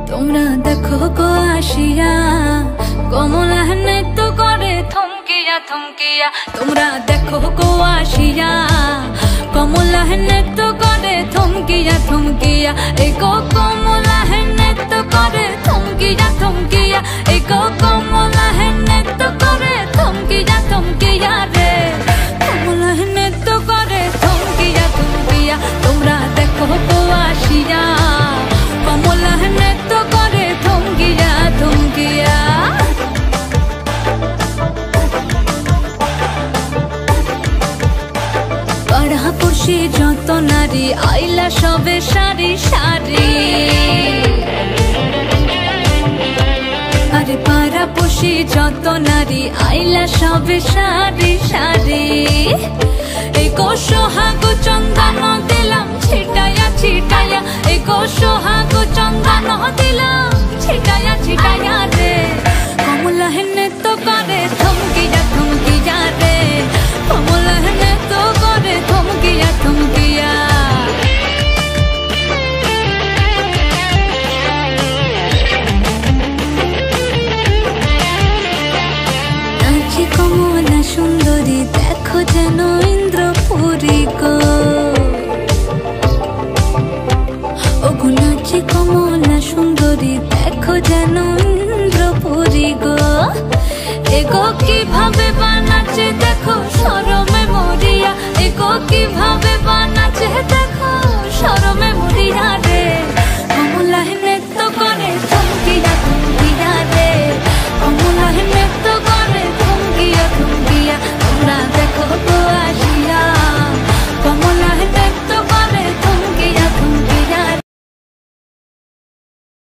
তোমরা দেখো গো আসিয়া কমলা নৃত্য করে থমকিয়া থমকিয়া। তোমরা দেখো গো আসিয়া কমলা নৃত্য করে থমকিয়া থমকিয়া। এই গো কমলা নৃত্য করে থমকিয়া থমকিয়া। এই গো কমলা নৃত্য করে থমকিয়া থমকিয়া রে। কমলা নৃত্য করে থমকিয়া থমকিয়া। তোমরা দেখো গো আসিয়া কমলা নৃত্য করে থমকিয়া থমকিয়া। পাড়াপড়শি যত নারী আইলা সবে সারি সারি। আরে পাড়াপড়শি যত নারী আইলা সবে সারি সারি। এই গো সোহাগ চন্দন দিলাম ছিটায়া ছিটায়া। এই গো সোহাগ চন্দন দিলাম ছিটায়া ছিটায়া রে। কমলা নৃত্য করে থমকিয়া থমকিয়া রে। কমলা নৃত্য করে থমকিয়া থমকিয়া। নাচে কমলা সুন্দরী দেখো যেন ইন্দ্রপুরী গো। ওগো নাচে কমলা সুন্দরী দেখো যেন ইন্দ্রপুরী গো। এগো কিভাবে বানাচ্ছে দেখো শরমে মরিয়া। এগো কিভাবে